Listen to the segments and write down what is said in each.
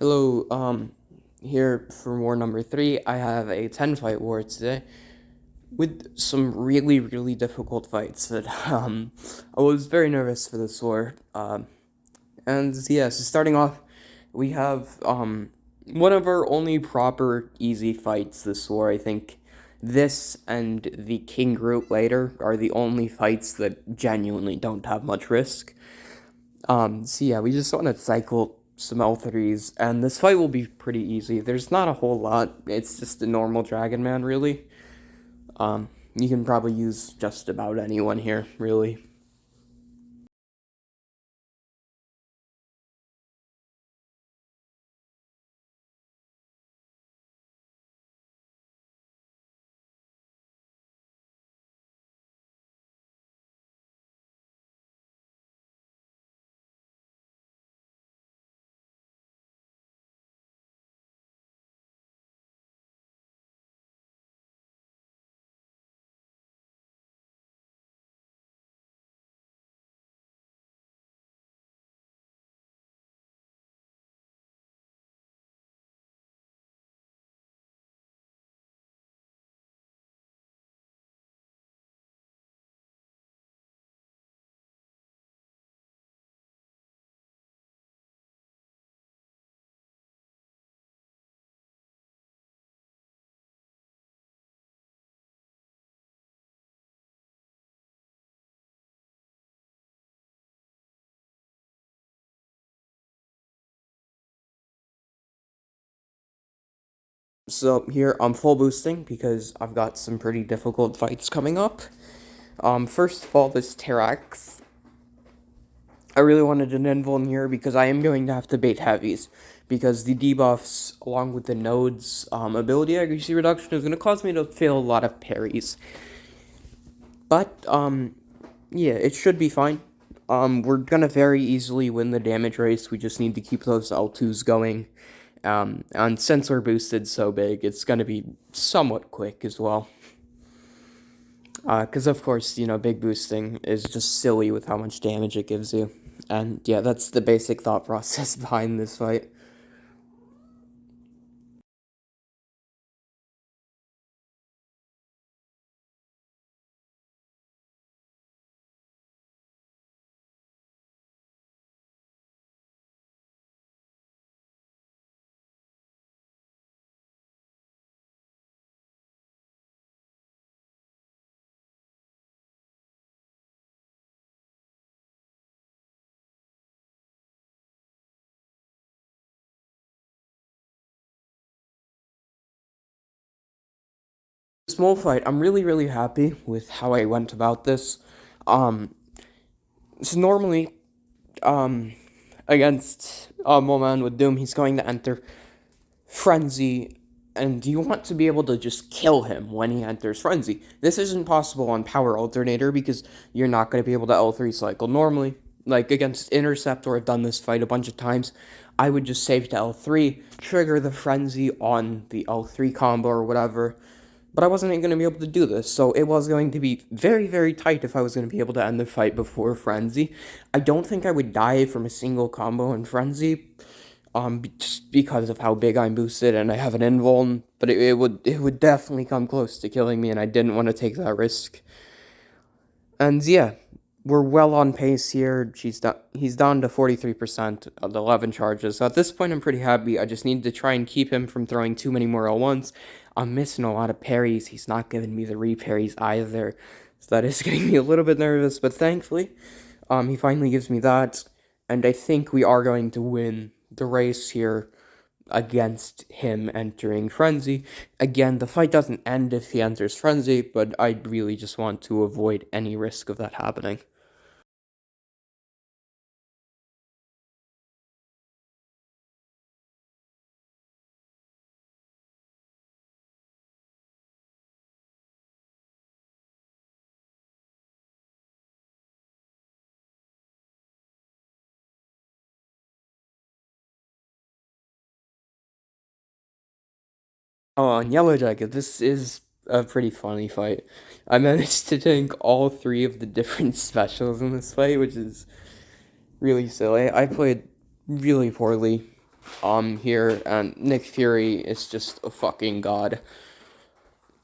Hello, here for war number 3, I have a 10 fight war today with some really, really difficult fights that, I was very nervous for this war. And yeah, so starting off, we have, one of our only proper easy fights this war. I think this and the King group later are the only fights that genuinely don't have much risk. So yeah, we just want to cycle some L3s, and this fight will be pretty easy. There's not a whole lot. It's just a normal Dragon Man, really. You can probably use just about anyone here, really. So here I'm full boosting because I've got some pretty difficult fights coming up. First of all, this Terrax. I really wanted an invuln here because I am going to have to bait heavies. Because the debuffs, along with the node's ability accuracy reduction, is going to cause me to fail a lot of parries. But, yeah, it should be fine. We're gonna very easily win the damage race. We just need to keep those L2s going. And since we're boosted so big, it's gonna be somewhat quick as well. Because of course, big boosting is just silly with how much damage it gives you. And yeah, that's the basic thought process behind this fight. Small fight. I'm really, really happy with how I went about this. Um, so normally, um, against Moman with Doom, he's going to enter Frenzy, and you want to be able to just kill him when he enters Frenzy. This isn't possible on Power Alternator because you're not going to be able to L3 cycle normally. Like against Intercept, or I've done this fight a bunch of times, I would just save to L3, trigger the Frenzy on the L3 combo or whatever, but I wasn't going to be able to do this, so it was going to be very, very tight if I was going to be able to end the fight before Frenzy. I don't think I would die from a single combo in Frenzy, just because of how big I'm boosted and I have an invuln, but it would definitely come close to killing me, and I didn't want to take that risk. And yeah, we're well on pace here. He's down to 43% of the 11 charges. So at this point, I'm pretty happy. I just need to try and keep him from throwing too many more L1s. I'm missing a lot of parries. He's not giving me the re-parries either. So that is getting me a little bit nervous, but thankfully, he finally gives me that. And I think we are going to win the race here against him entering Frenzy. Again, the fight doesn't end if he enters Frenzy, but I really just want to avoid any risk of that happening. Oh, on Yellow Jacket, this is a pretty funny fight. I managed to tank all three of the different specials in this fight, which is really silly. I played really poorly. here, and Nick Fury is just a fucking god.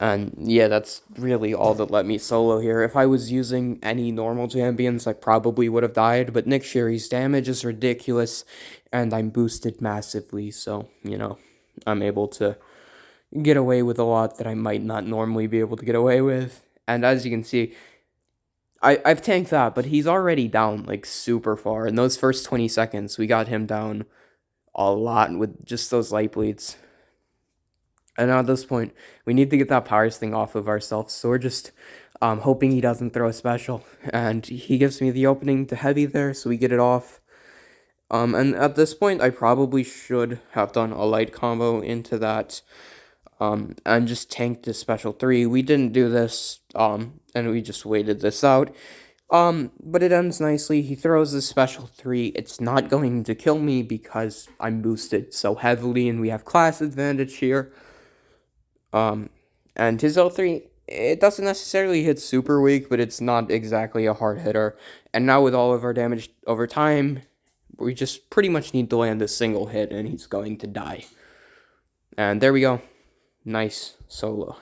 And yeah, that's really all that let me solo here. If I was using any normal champions, I probably would have died, but Nick Fury's damage is ridiculous, and I'm boosted massively, so, I'm able to get away with a lot that I might not normally be able to get away with. And as you can see, I've tanked that, but he's already down, like, super far. In those first 20 seconds, we got him down a lot with just those light bleeds. And at this point, we need to get that powers thing off of ourselves, so we're just hoping he doesn't throw a special. And he gives me the opening to heavy there, so we get it off. And at this point, I probably should have done a light combo into that, and just tanked the special 3. We didn't do this, and we just waited this out. But it ends nicely. He throws the special 3. It's not going to kill me because I'm boosted so heavily, and we have class advantage here. And his L3, it doesn't necessarily hit super weak, but it's not exactly a hard hitter. And now with all of our damage over time, we just pretty much need to land a single hit, and he's going to die. And there we go. Nice solo.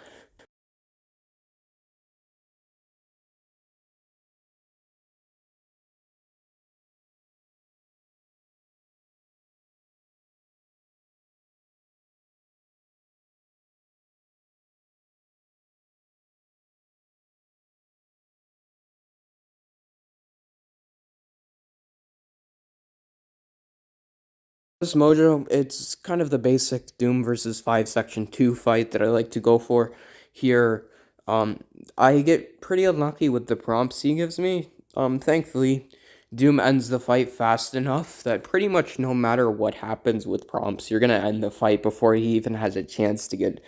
This Mojo, it's kind of the basic Doom versus 5 Section 2 fight that I like to go for here. I get pretty unlucky with the prompts he gives me. Thankfully, Doom ends the fight fast enough that pretty much no matter what happens with prompts, you're gonna end the fight before he even has a chance to get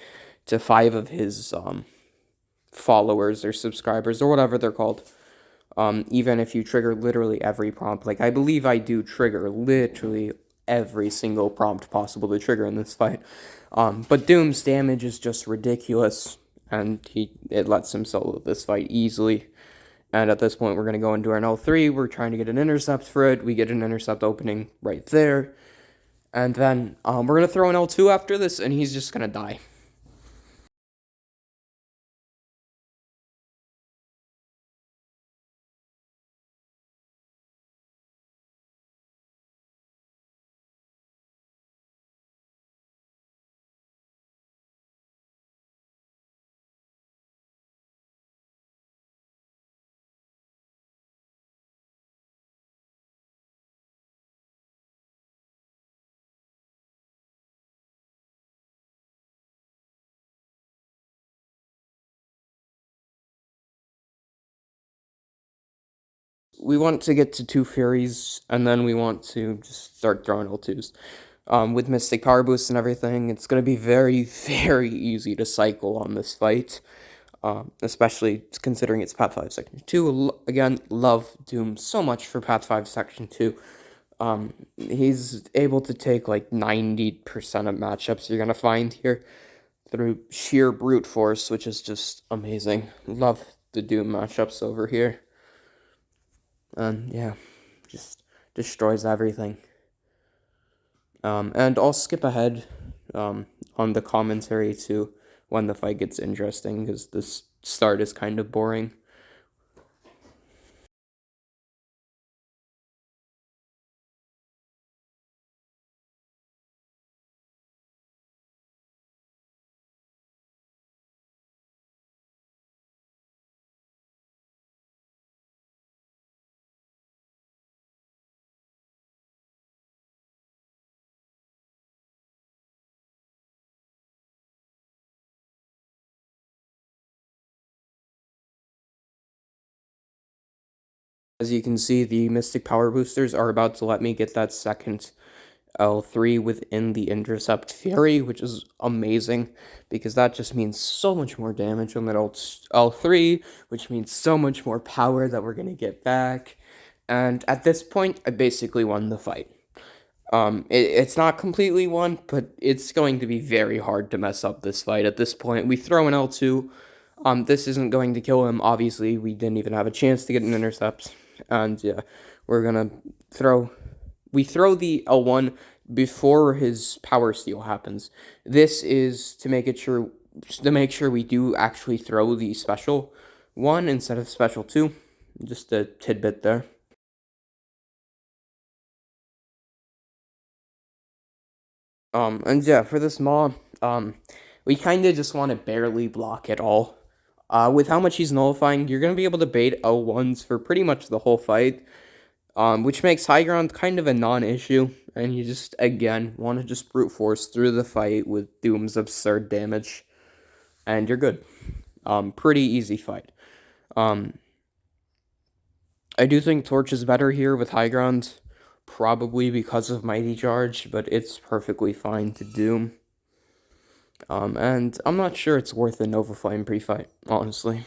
to 5 of his, followers or subscribers or whatever they're called. Even if you trigger literally every prompt. Like, I believe I do trigger literally every single prompt possible to trigger in this fight. But Doom's damage is just ridiculous, and it lets him solo this fight easily. And at this point, we're going to go into our L3. We're trying to get an intercept for it. We get an intercept opening right there. And then we're going to throw an L2 after this, and he's just going to die. We want to get to 2 Furies, and then we want to just start throwing L2s. With Mystic Power Boost and everything, it's going to be very, very easy to cycle on this fight. Especially considering it's Path 5 Section 2. Again, love Doom so much for Path 5 Section 2. He's able to take like 90% of matchups you're going to find here through sheer brute force, which is just amazing. Love the Doom matchups over here. And yeah, just destroys everything. And I'll skip ahead on the commentary to when the fight gets interesting, because this start is kind of boring. As you can see, the Mystic Power Boosters are about to let me get that second L3 within the Intercept Fury, which is amazing, because that just means so much more damage on that L3, which means so much more power that we're going to get back. And at this point, I basically won the fight. It's not completely won, but it's going to be very hard to mess up this fight. At this point, we throw an L2. This isn't going to kill him. Obviously, we didn't even have a chance to get an intercept. And yeah, we're gonna throw the L1 before his power steal happens. This is to make sure we do actually throw the special one instead of special two. Just a tidbit there. And yeah, for this maw, we kind of just want to barely block it all. With how much he's nullifying, you're gonna be able to bait L1s for pretty much the whole fight. Which makes high ground kind of a non-issue, and you just, again, want to just brute force through the fight with Doom's absurd damage, and you're good. Pretty easy fight. I do think Torch is better here with high ground, probably because of Mighty Charge, but it's perfectly fine to Doom. And I'm not sure it's worth a Nova Flame pre-fight, honestly.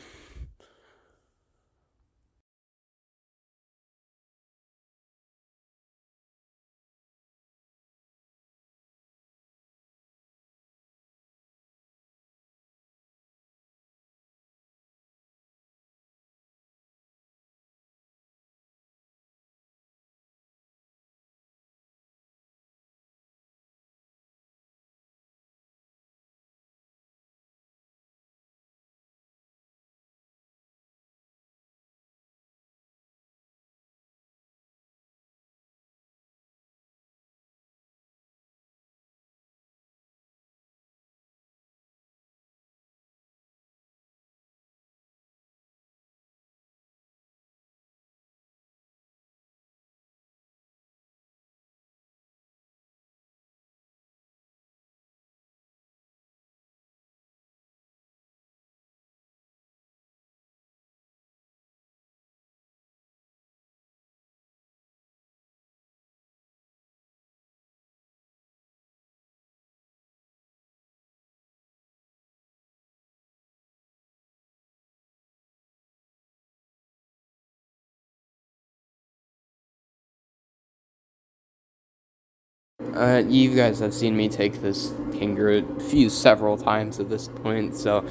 You guys have seen me take this Kinger several times at this point, so,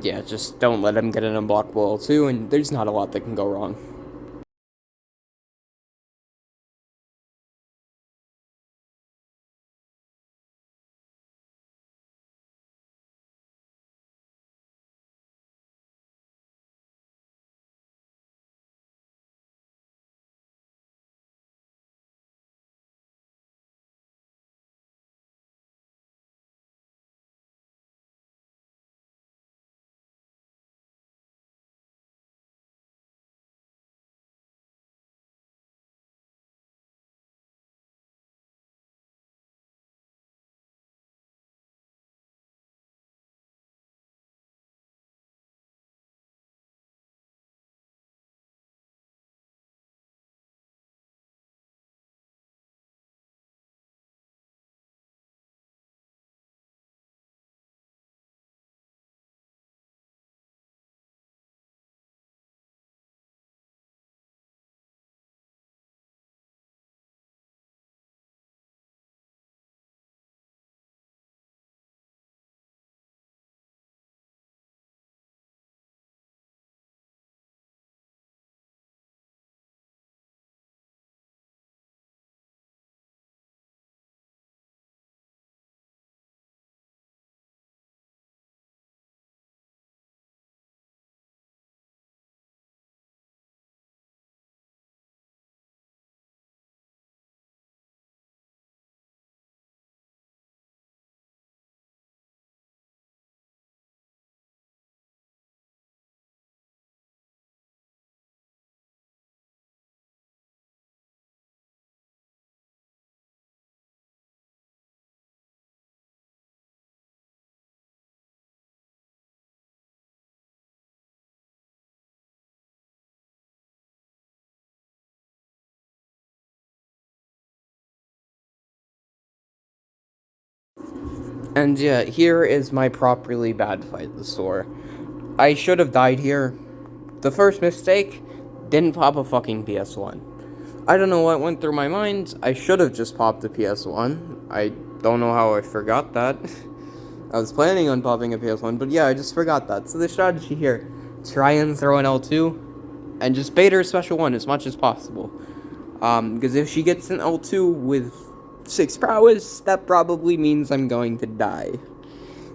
yeah, just don't let him get an unblockable L2, and there's not a lot that can go wrong. And yeah, here is my properly bad fight the store. I should have died here. The first mistake, didn't pop a fucking PS1. I don't know what went through my mind. I should have just popped a PS1. I don't know how I forgot that. I was planning on popping a PS1, but yeah, I just forgot that. So the strategy here, try and throw an L2, and just bait her special one as much as possible. Because if she gets an L2 with 6 prowess, that probably means I'm going to die.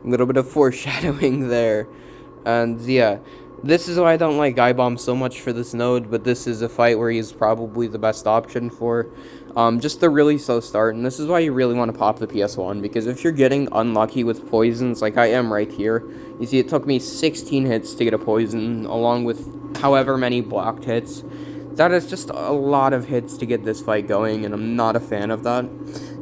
A little bit of foreshadowing there. And yeah, this is why I don't like Ibom so much for this node, but this is a fight where he's probably the best option for just a really slow start. And this is why you really want to pop the PS1, because if you're getting unlucky with poisons, like I am right here, you see it took me 16 hits to get a poison, along with however many blocked hits. That is just a lot of hits to get this fight going, and I'm not a fan of that.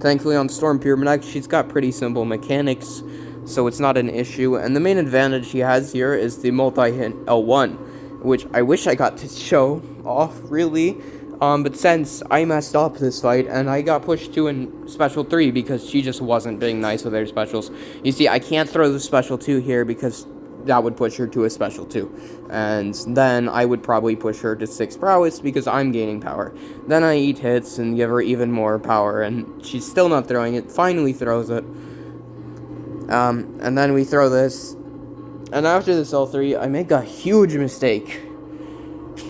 Thankfully on Storm Pyramid, she's got pretty simple mechanics, so it's not an issue, and the main advantage he has here is the multi-hit L1, which I wish I got to show off, really, but since I messed up this fight, and I got pushed 2 in Special 3 because she just wasn't being nice with her specials. You see, I can't throw the Special 2 here because that would push her to a Special 2, and then I would probably push her to 6 prowess because I'm gaining power. Then I eat hits and give her even more power, and she's still not throwing it, finally throws it. And then we throw this, and after this L3, I make a huge mistake.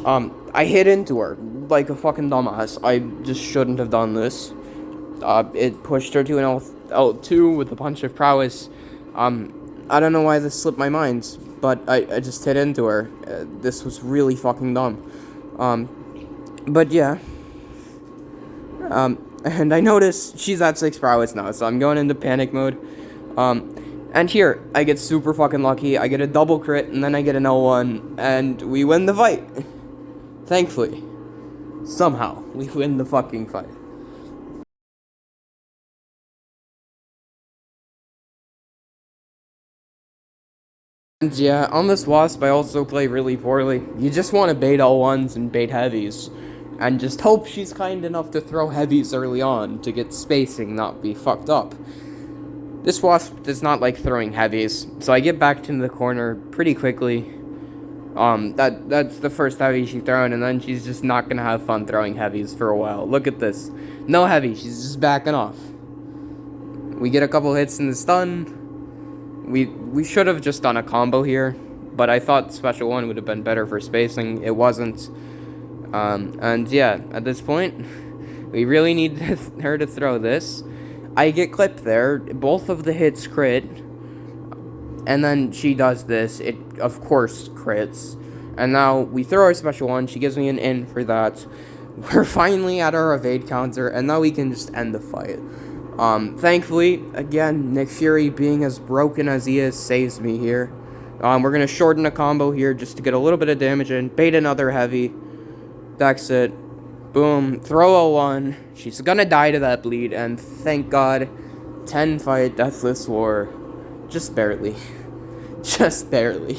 I hit into her like a fucking dumbass. I just shouldn't have done this. It pushed her to an L2 with a bunch of prowess. I don't know why this slipped my mind, but I just hit into her. This was really fucking dumb. But yeah. And I notice she's at 6 prowess now, so I'm going into panic mode. And here, I get super fucking lucky. I get a double crit, and then I get an L1, and we win the fight. Thankfully. Somehow, we win the fucking fight. And yeah, on this Wasp, I also play really poorly. You just want to bait L1s and bait heavies, and just hope she's kind enough to throw heavies early on to get spacing, not be fucked up. This Wasp does not like throwing heavies, so I get back to the corner pretty quickly. That's the first heavy she's thrown, and then she's just not gonna have fun throwing heavies for a while. Look at this. No heavy, she's just backing off. We get a couple hits in the stun. We should have just done a combo here, but I thought Special 1 would have been better for spacing. It wasn't. And yeah, at this point, we really need her to throw this. I get clipped there, both of the hits crit, and then she does this, it of course crits, and now we throw our Special 1, she gives me an in for that. We're finally at our evade counter, and now we can just end the fight. Thankfully, again, Nick Fury, being as broken as he is, saves me here. We're gonna shorten a combo here just to get a little bit of damage in, bait another heavy, that's it. Boom, throw a 1. She's gonna die to that bleed, and thank God, 10 fight, deathless war. Just barely. Just barely.